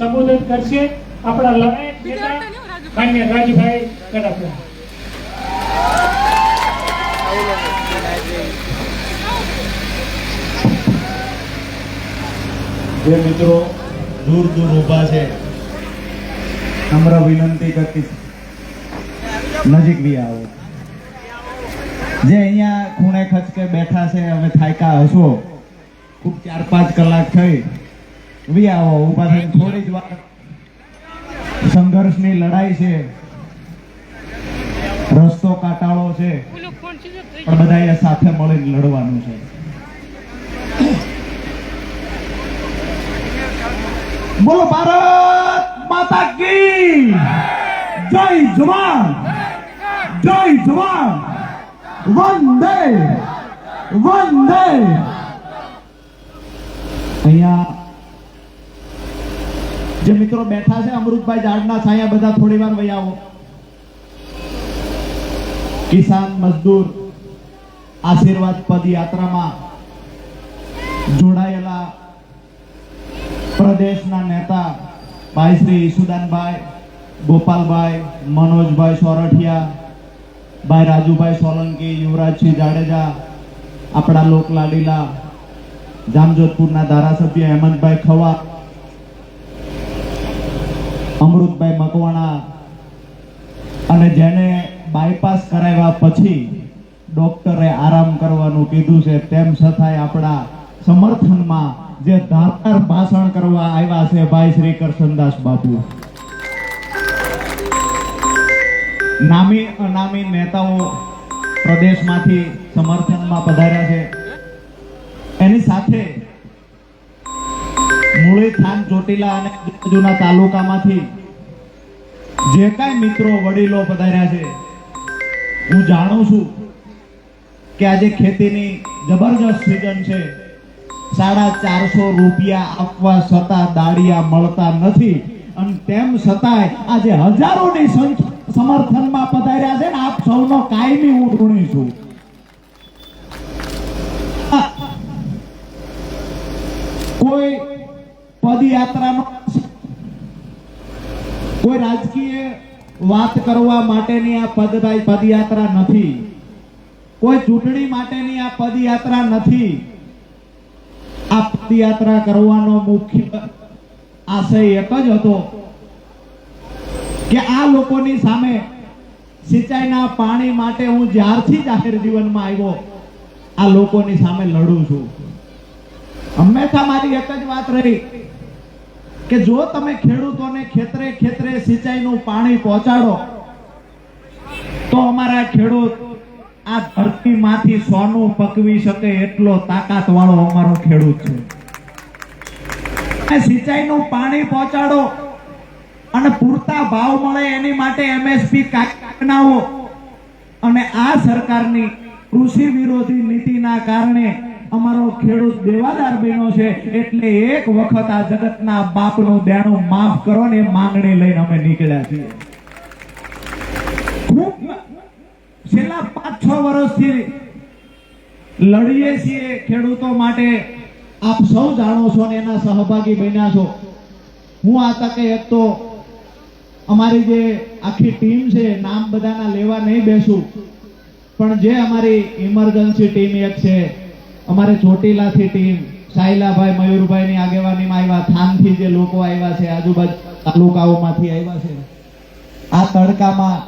સંબોધન કરશે આપણા લડાયક નેતા માન્ય રાજભાઈ કડપલા. જે મિત્રો દૂર દૂર ઊભા છે, નમ્ર વિનંતી કરતી નજીક બી આવો. જે અહીંયા ખૂણે ખચકે બેઠા છે, હવે થાક્યા હશો, ખૂબ 4-5 કલાક થઈ, બી આવો. ઊભા થઈને થોડી જ વાર. સંઘર્ષની લડાઈ છે, રસ્તો કાટાળો છે, પણ બધા સાથે મળીને લડવાનું છે. બોલો ભારત માતા કી જય. જવાન જય જવાન, વંદે વંદે. અહીંયા જે મિત્રો બેઠા છે, અમૃતભાઈ ઝાડના છાયા બધા થોડી વાર વહી આવો. કિસાન મજદૂર આશીર્વાદ પદયાત્રામાં જોડાયેલા પ્રદેશના નેતા ભાઈ શ્રી ઈસુદાનભાઈ, ગોપાલભાઈ, મનોજભાઈ સોરઠિયા, ભાઈ રાજુભાઈ સોલંકી, યુવરાજસિંહ જાડેજા, આપણા લોકલાડીલા જામજોધપુરના ધારાસભ્ય હેમંતભાઈ ખવા, અમૃતભાઈ મકવાણા, અને જેને બાયપાસ કરાવ્યા પછી ડોક્ટરે આરામ કરવાનું કીધું છે, તેમ છતાંય આપણા સમર્થનમાં જે ધારદાર ભાષણ કરવા આવ્યા છે ભાઈ શ્રી કરશનદાસ બાપુ. નામી અનામી નેતાઓ પ્રદેશમાંથી સમર્થનમાં પધાર્યા છે. એની સાથે મૂળી, થાન, ચોટીલા અને આજુબાજુના તાલુકામાંથી જે કાંઈ મિત્રો વડીલો પધાર્યા છે, હું જાણું છું કે આજે ખેતીની જબરજસ્ત સિઝન છે. 450 રૂપિયા આપવા છતાં દાળિયા મળતા નથી, અને તેમ છતાંય આજે હજારોની સમર્થનમાં પધાર્યા છે ને આપ સૌનો કાયમી હું ઋણી છું. કોઈ પદયાત્રાનો, કોઈ રાજકીય વાત કરવા માટેની આ પદયાત્રા નથી, કોઈ ચૂંટણી માટેની આ પદયાત્રા નથી. આ પદયાત્રા કરવાનો મુખ્ય આશય એક જ હતો કે આ લોકોની સામે સિંચાઈના પાણી માટે હું જ્યારથી જાહેર જીવનમાં આવ્યો આ લોકોની સામે લડું છું. હંમેશા મારી એક જ વાત રહી કે જો તમે ખેડૂતોને ખેતરે ખેતરે સિંચાઈનું પાણી પહોંચાડો તો અમારા ખેડૂત આ ધરતીમાંથી સોનું પકવી શકે એટલો તાકાત વાળો અમારો ખેડૂત છે. સિંચાઈનું પાણી પહોંચાડો અને પૂરતા ભાવ મળે એની માટે MSP બનાવો. અને આ સરકારની કૃષિ વિરોધી નીતિના કારણે અમારો ખેડૂત દેવાદાર બન્યો છે, એટલે એક વખત આ જગતના બાપનું દેણું માફ કરો ને માંગણી લઈને અમે નીકળ્યા છીએ. ખૂબ છેલ્લા 5-6 વર્ષથી લડીએ છીએ ખેડૂતો માટે. આપ સૌ જાણો છો ને એના સહભાગી બન્યા છો. હું આ તકે એક તો અમારી જે આખી ટીમ છે, નામ બધાના લેવા નહીં બેસું, પણ જે અમારી ઇમરજન્સી ટીમ એક છે, અમારે ચોટીલાથી ટીમ સાયલાભાઈ મયુરભાઈની આગેવાનીમાં આવ્યા, થાનથી જે લોકો આવ્યા છે, આજુબાજુ તાલુકાઓમાંથી આવ્યા છે. આ તડકામાં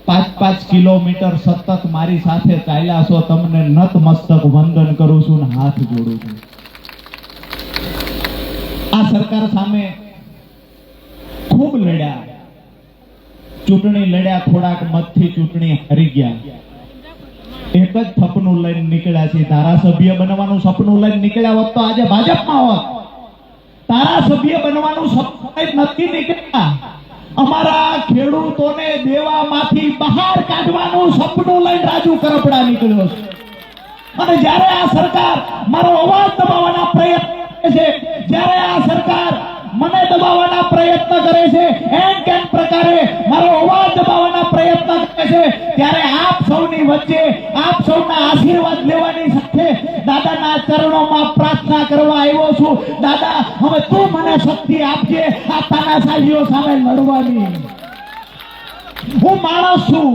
5-5 કિલોમીટર સતત મારી સાથે ચાલ્યા છો. તમને નતમસ્તક વંદન કરું છું ને હાથ જોડું છું. આ સરકાર સામે ખૂબ લડ્યા, ચૂંટણી લડ્યા, થોડાક મતથી ચૂંટણી હારી ગયા. એક જ સપનું લઈને નીકળ્યા છે, ધારાસભ્ય બનવાનું સપનું લઈને નીકળ્યા હોત તો આજે ભાજપમાં હોત. ધારાસભ્ય બનવાનું સપનું નથી નીકળ્યા. અમારા ખેડૂતોને દેવામાંથી બહાર કાઢવાનું સપનું લઈને રાજુ કરપડા નીકળ્યો છે. અને જ્યારે આ સરકાર મારો અવાજ દબાવવાના પ્રયત્ન કરે છે, જ્યારે આ સરકાર મને દબાવવાના પ્રયત્ન કરે છે, એમ કેમ પ્રકારે મારો અવાજ દબાવવાના પ્રયત્ન કરે છે, ત્યારે આપ સૌની વચ્ચે આપ સૌના આશીર્વાદ લેવાની સાથે દાદાના ચરણોમાં પ્રાર્થના કરવા આવ્યો છું. દાદા, હવે તું મને શક્તિ આપજે તાનાશાહીઓ સામે લડવાની. હું માણસ છું,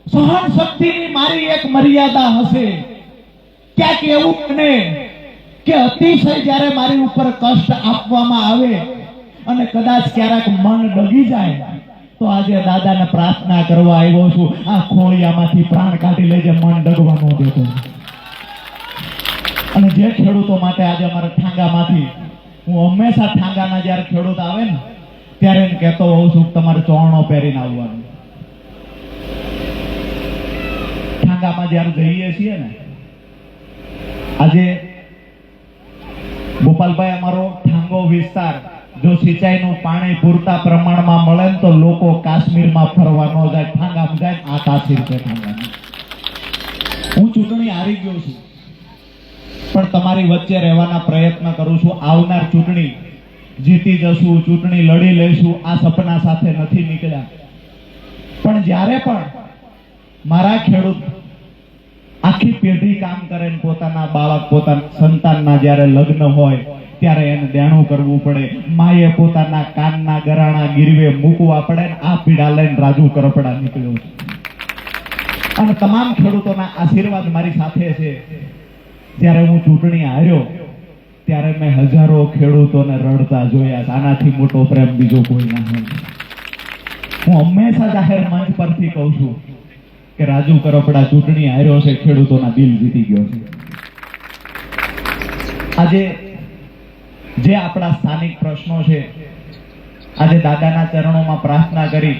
સહન શક્તિની મારી એક મર્યાદા હશે. ક્યાંક એવું બને કે અતિશય જ્યારે મારી ઉપર કષ્ટ આપવામાં આવે અને કદાચ ક્યારેક મન ડગી જાય તો આજે દાદાને પ્રાર્થના કરવા આવ્યો છું, આ ખોળિયામાંથી પ્રાણ કાઢી લેજે, મન ડગવા ન દેતો. અને જે ખેડૂતો માટે આજે અમારા ઠાંગામાંથી, હું હંમેશા ઠાંગાના જ્યારે ખેડૂત આવે ને ત્યારે એને કહેતો હોઉં છું તમારે ચોરણો પહેરીને આવવાનું. ઠાંગામાં જ્યારે જઈએ છીએ ને, આજે ગોપાલભાઈ અમારો ઠાંગો વિસ્તાર જો સિંચાઈનું પાણી પૂરતા પ્રમાણમાં મળે ને તો લોકો કાશ્મીરમાં ફરવા ન જાય, ઠાંગામાં જાય. આ તાસીર છે ઠાંગાની. હું ચૂંટણી હારી ગયો છું પણ તમારી વચ્ચે રહેવાના પ્રયત્ન કરું છું. આવનાર ચૂંટણી જીતી જશું, ચૂંટણી લડી લઈશું, આ સપના સાથે નથી નીકળ્યા. પણ જ્યારે પણ મારા ખેડૂત આખી પેઢી કામ કરે ને પોતાના બાળક, પોતાના સંતાનના જ્યારે લગ્ન હોય ત્યારે એને દેણું કરવું પડે, માએ પોતાના કાનના ગરાણા ગીરવે મૂકવા પડે ને આ પીડા લઈને રાજુ કરપડા નીકળ્યો છે. અને તમામ ખેડૂતોના આશીર્વાદ મારી સાથે છે. જ્યારે હું ચૂંટણી હાર્યો ત્યારે મેં હજારો ખેડૂતોને રડતા જોયા. આનાથી મોટો પ્રેમ બીજો કોઈ ના હોય. હું હંમેશા જાહેર મંચ પરથી કહું છું કે રાજુ કરપડા ચૂંટણી હાર્યો છે, ખેડૂતોના દિલ જીતી ગયો છે. આજે જે આપણા સ્થાનિક પ્રશ્નો છે, આજે દાદાના ચરણોમાં પ્રાર્થના કરી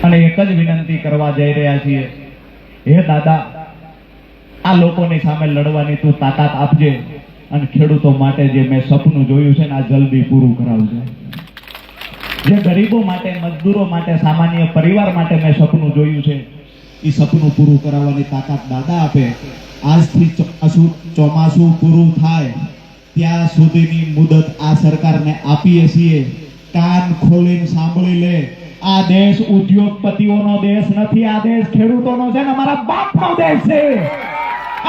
અને એક જ વિનંતી કરવા જઈ રહ્યા છીએ, હે દાદા, આ લોકોની સામે લડવાની તું તાકાત આપજે અને ખેડૂતો માટે જે મેં સપનું જોયું છે ને આ જલ્દી પૂરું કરાવજે. જે ગરીબો માટે, મજદૂરો માટે, સામાન્ય પરિવાર માટે મેં સપનું જોયું છે એ સપનું પૂરું કરાવવાની તાકાત દાદા આપે. આજથી ચોમાસું પૂરું થાય ત્યાં સુધીની મુદત આ સરકારને આપીએ છીએ. કાન ખોલીને સાંભળી લે, આ દેશ ઉદ્યોગપતિઓનો દેશ નથી, આ દેશ ખેડૂતોનો છે ને અમારા બાપનો દેશ છે.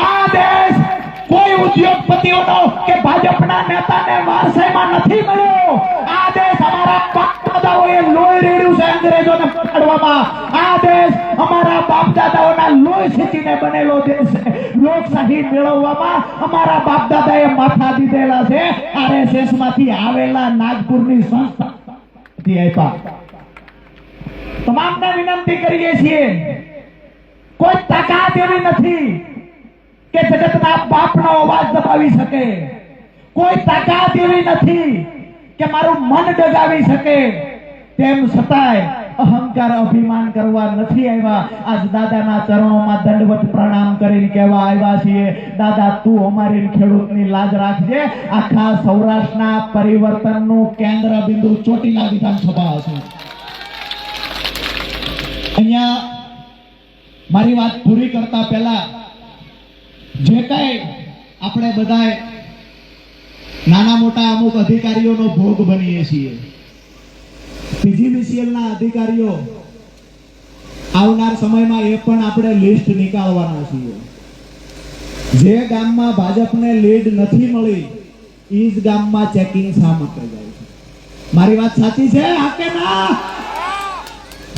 આ દેશ કોઈ ઉદ્યોગપતિઓનો કે ભાજપના નેતાને વારસાઈમાં નથી મળ્યો. આ દેશ અમારા બાપ દાદાઓએ લોહી રેડ્યું છે અંગ્રેજોને પકડવામાં. આ દેશ અમારા બાપ દાદાઓના લોહી સિંચીને બનેલો દેશ છે. લોકશાહી મેળવવામાં અમારા બાપ દાદાએ માથા દીધેલા છે. RSS માંથી આવેલા નાગપુરની સંસ્થાથી આપ્યા. તમામને વિનંતી કરીએ છીએ, કોઈ તાકાત એવી નથી કે જગતના બાપનો અવાજ દબાવી શકે. કોઈ તાકાત એવી નથી કે મારું મન ડગાવી શકે. તેમ છતાંય અહંકાર, અભિમાન કરવા નથી આવ્યા. આજ દાદાના ચરણોમાં દંડવત પ્રણામ કરીને કહેવા આવ્યા છીએ, દાદા તું અમારી ખેડૂતની લાજ રાખજે. આખા સૌરાષ્ટ્રના પરિવર્તનનું કેન્દ્ર બિંદુ ચોટીલા વિધાનસભા હશે. અહીંયા મારી વાત પૂરી કરતા પહેલા જે કઈ આપણે બધા નાના મોટા અમુક અધિકારીઓનો ભોગ બનીએ છીએ, પીજીવીસીએલના અધિકારીઓ આવનાર સમયમાં એ પણ આપણે લિસ્ટ નીકાળવાના છીએ. જે ગામમાં ભાજપને લીડ નથી મળી એ જ ગામમાં ચેકિંગ શા માટે જાય છે? મારી વાત સાચી છે હા કે ના?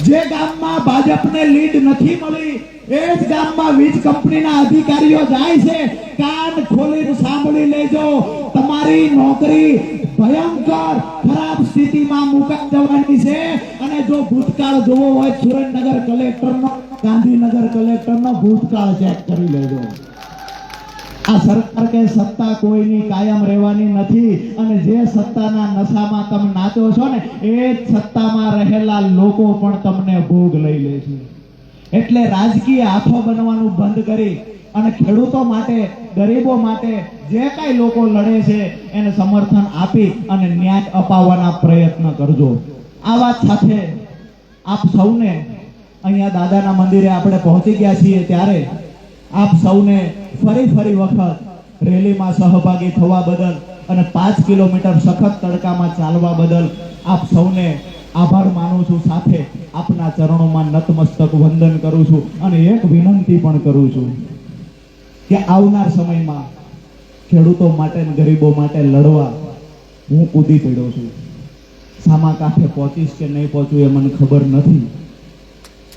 જે ગામમાં ભાજપને લીડ નથી મળી એ જ ગામમાં વીજ કંપનીના અધિકારીઓ જાય છે. કાન ખોલીને સાંભળી લેજો, તમારી નોકરી ભયંકર ખરાબ સ્થિતિમાં મુકાઈ જવાની છે. અને જો ભૂતકાળ જોવો હોય સુરેન્દ્રનગર કલેક્ટરનો, ગાંધીનગર કલેક્ટરનો ભૂતકાળ ચેક કરી લેજો. આ સરકાર કે સત્તા કોઈની કાયમ રહેવાની નથી. અને જે સત્તાના નશામાં તમે નાચો છો ને એ જ સત્તામાં રહેલા લોકો પણ તમને ભોગ લઈ લે છે. એટલે રાજકીય હાથો બનવાનું બંધ કરી અને ખેડૂતો માટે, ગરીબો માટે જે કઈ લોકો લડે છે એને સમર્થન આપી અને ન્યાય અપાવવાના પ્રયત્ન કરજો. આ વાત સાથે આપ સૌને અહીંયા દાદાના મંદિરે આપણે પહોંચી ગયા છીએ ત્યારે આપ સૌને ફરી વખત રેલીમાં સહભાગી થવા બદલ અને 5 કિલોમીટર સખત તડકામાં ચાલવા બદલ આપ સૌને આભાર માનું છું. સાથે આપના ચરણોમાં નતમસ્તક વંદન કરું છું અને એક વિનંતી પણ કરું છું કે આવનાર સમયમાં ખેડૂતો માટે અને ગરીબો માટે લડવા હું કૂદી પડ્યો છું. સામા કાંઠે પહોંચીશ કે નહીં પહોંચું એ મને ખબર નથી.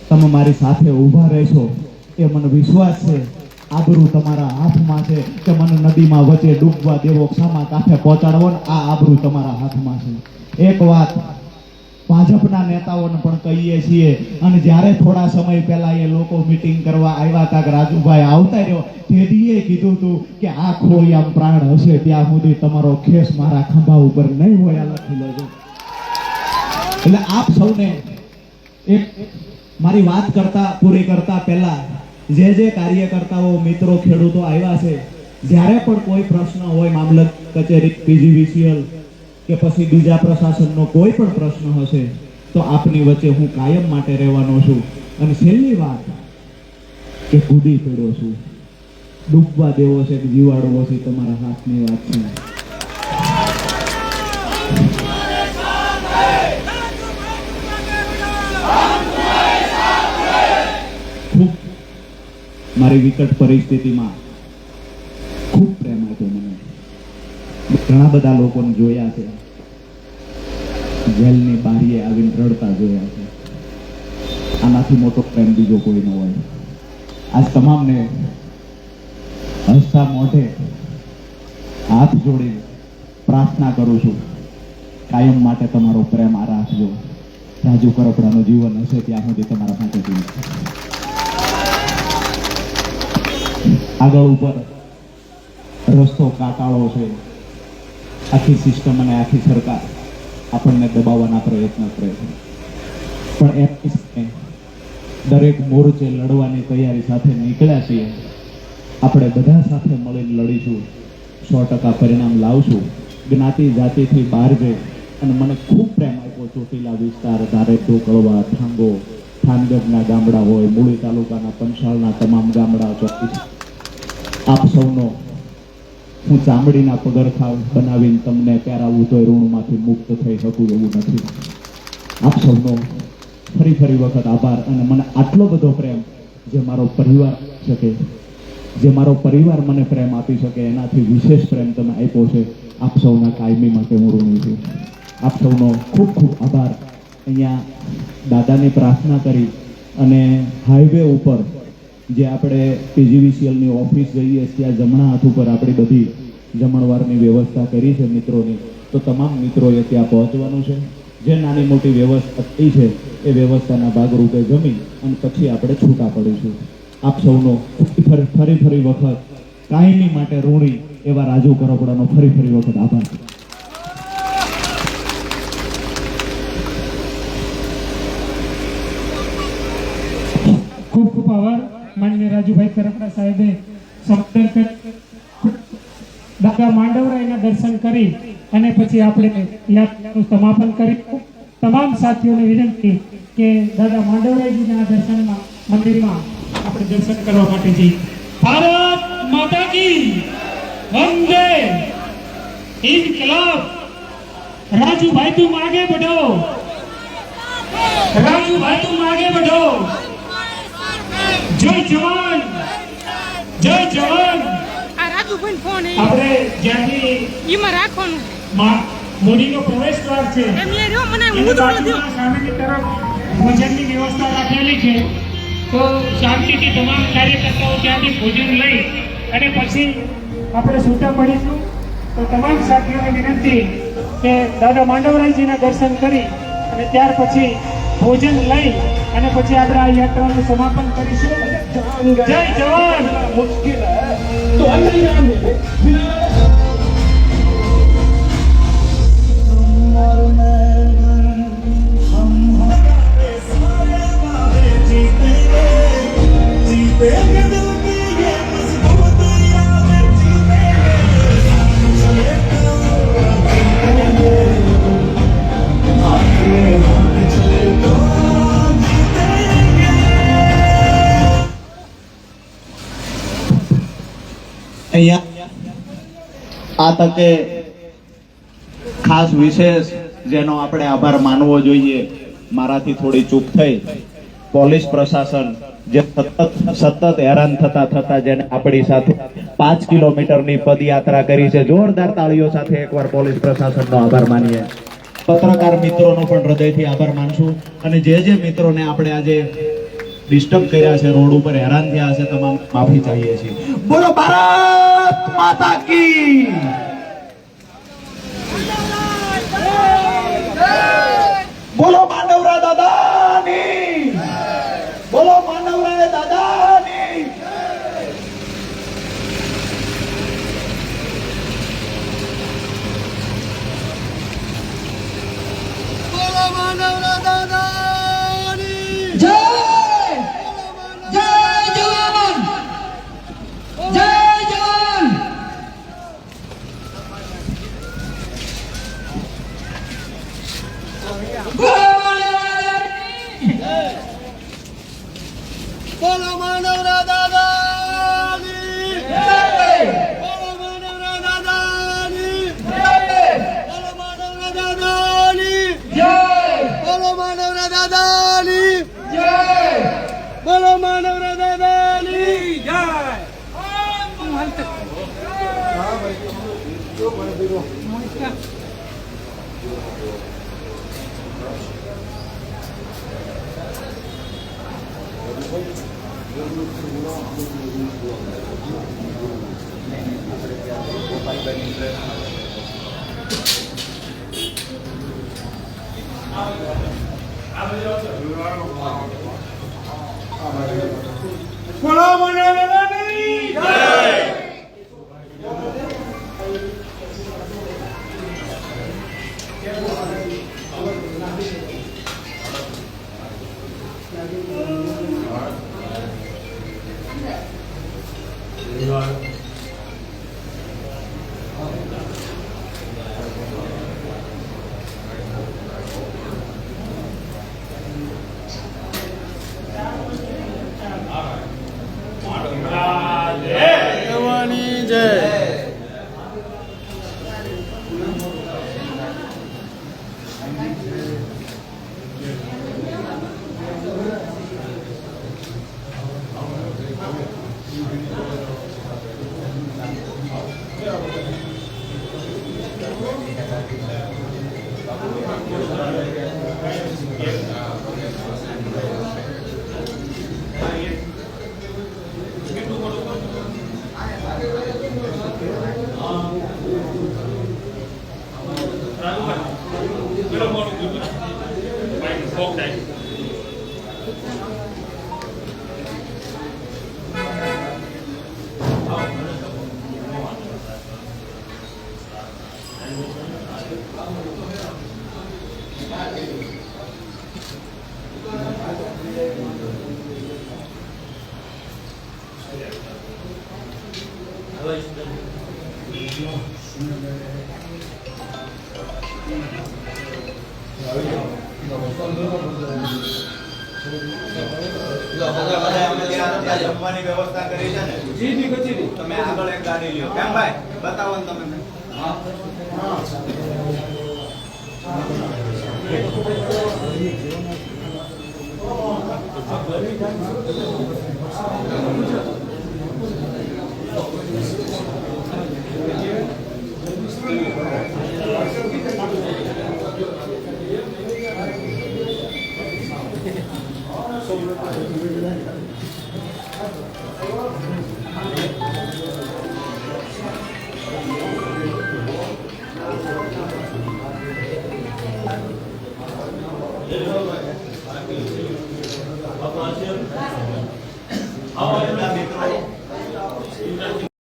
તમે મારી સાથે ઊભા રહેશો એ મને વિશ્વાસ છે. આબરૂ તમારા હાથમાં છે કે મને નદીમાં વચ્ચે ડૂબવા દેવો, સામા કાંઠે પહોંચાડવો ને આ આબરૂ તમારા હાથમાં છે. એક વાત ભાજપના નેતાઓને પણ કહીએ છીએ, અને જ્યારે થોડા સમય પહેલા એ લોકો મીટિંગ કરવા આવ્યા હતા કે રાજુભાઈ આવતા રહ્યો, તેદીએ કીધું હતું કે આ ખોડિયામ પ્રાણ હશે ત્યાં સુધી તમારો ખેસ મારા ખંભા ઉપર નહીં હોય, આ લખી લેજો. એટલે આપ સૌને એક મારી વાત પૂરી કરતા પહેલા જે કાર્યકર્તાઓ, મિત્રો, ખેડૂતો આવ્યા છે, જ્યારે પણ કોઈ પ્રશ્ન હોય મામલત કચેરી, PGVCL કે પછી બીજા પ્રશાસનનો કોઈ પણ પ્રશ્ન હશે તો આપની વચ્ચે હું કાયમ માટે રહેવાનો છું. અને છેલ્લી વાત કે કૂદી પડ્યો છું, ડૂબવા દેવો છે કે જીવાડવો છે તમારા હાથની વાત છે. ખૂબ મારી વિકટ પરિસ્થિતિમાં ખૂબ પ્રેમ આપ્યો મને. ઘણા બધા લોકોને જોયા છે, જેલની બારીએ આવીને રડતા જોયા છે. આનાથી મોટો પ્રેમ બીજો કોઈ ન હોય. આજ તમામને હસતા મોઢે હાથ જોડી પ્રાર્થના કરું છું, કાયમ માટે તમારો પ્રેમ આ રાખજો. રાજુ કરપડાનું જીવન હશે ત્યાં સુધી તમારા સાથે જીવશે. આગળ ઉપર રસ્તો કાટાળો છે. આખી સિસ્ટમ અને આખી સરકાર આપણને દબાવવાના પ્રયત્ન કરે છે, પણ એમ દરેક મોરચે લડવાની તૈયારી સાથે નીકળ્યા છીએ. આપણે બધા સાથે મળીને લડીશું, 100% પરિણામ લાવશું. જ્ઞાતિ જાતિથી બહાર જઈ અને મને ખૂબ પ્રેમ આપ્યો. ચોટીલા વિસ્તાર, ધારે ઢોકળવા, ઠાંગો, થાનગઢના ગામડા હોય, મૂળી તાલુકાના પંચાળના તમામ ગામડા, ચોકીસ, આપ સૌનો હું ચામડીના પગરખા બનાવીને તમને પહેરાવું તો ઋણમાંથી મુક્ત થઈ શકું એવું નથી. આપ સૌનો ફરી વખત આભાર. અને મને આટલો બધો પ્રેમ જે મારો પરિવાર શકે, જે મારો પરિવાર મને પ્રેમ આપી શકે, એનાથી વિશેષ પ્રેમ તમે આપ્યો છે. આપ સૌના કાયમી માટે હું ઋણી છું. આપ સૌનો ખૂબ ખૂબ આભાર. અહીંયા દાદાની પ્રાર્થના કરી અને હાઈવે ઉપર જે આપણે PGVCLની ઓફિસ જઈએ ત્યાં જમણા હાથ ઉપર આપણી બધી જમણવારની વ્યવસ્થા કરી છે મિત્રોની, તો તમામ મિત્રોએ ત્યાં પહોંચવાનું છે. જે નાની મોટી વ્યવસ્થા થઈ છે એ વ્યવસ્થાના ભાગરૂપે જમી અને પછી આપણે છૂટા પડીશું. આપ સૌનો ફરી વખત કાયમી માટે ઋણી એવા રાજુ કરપડાનો ફરી વખત આભાર. ખૂબ ખૂબ આભાર માનનીય રાજુભાઈ કરપડા સાહેબે દાદા માંડવરાયના દર્શન કરી અને પછી આપણે યાત્રાનું સમાપન કર્યું. તમામ સાથીઓને વિનંતી કે દાદા માંડવરાયજીના દર્શનમાં મંદિરમાં આપણે દર્શન કરવા માટે જઈએ. ભારત માતા કી વંદે ઇન્કલાબ. રાજુભાઈ તુમ આગે बढ़ो, રાજુભાઈ તુમ આગે बढ़ो. જય જવાન, જય જવાન. આપણે જ્યાંથી ઈમાં રાખવાનું મોદીનો પ્રવેશ દ્વાર છે એમને રહ્યો મને એની બાજુમાં સામેની તરફ ભોજનની વ્યવસ્થા રાખેલી છે. તો શાંતિથી તમામ કાર્યકર્તાઓ ત્યાંથી ભોજન લઈ અને પછી આપણે છૂટા પડીશું. તો તમામ સાથીઓને વિનંતી કે દાદા માંડવરાયજીના દર્શન કરી અને ત્યાર પછી ભોજન લઈ અને પછી આપણે આ યાત્રાનું સમાપન કરીશું. જય જવાન. મુશ્કેલ તો આ તકે ખાસ વિશેષ જેનો આપણે આભાર માનવો જોઈએ, મારાથી થોડી ચૂક થઈ. પોલીસ પ્રશાસન જે સતત હેરાન થતા જેને આપણી સાથે 5 કિલોમીટરની પદયાત્રા કરી છે. જોરદાર તાળીઓ સાથે એકવાર પોલીસ પ્રશાસનનો આભાર માનીએ. પત્રકાર મિત્રોનો પણ હૃદયથી આભાર માનશું અને જે મિત્રોને આપણે આજે ડિસ્ટર્બ કર્યા છે, રોડ ઉપર હેરાન થયા છે, તમામ માફી ચાહીએ છીએ. બોલો ભારત માતા કી. બોલો માંડવરા દાદાની. બોલો માંડવરા દાદાની. બોલો માંડવરા દાદાની જય જય જવાન જય જવાન. બોલો માંડવરા દાદાની બોલો માંડવરા દાદાની બોલો માંડવરા દાદાની બોલો માંડવરા દાદાની બોલો માંડવરા દાદાની જય. બોલો માંડવરા દાદાની જય. દેવાની જય. જમવાની વ્યવસ્થા કરી છે ને? તમે આગળ એક ગાડી લ્યો. કેમ ભાઈ? બતાવો ને તમે.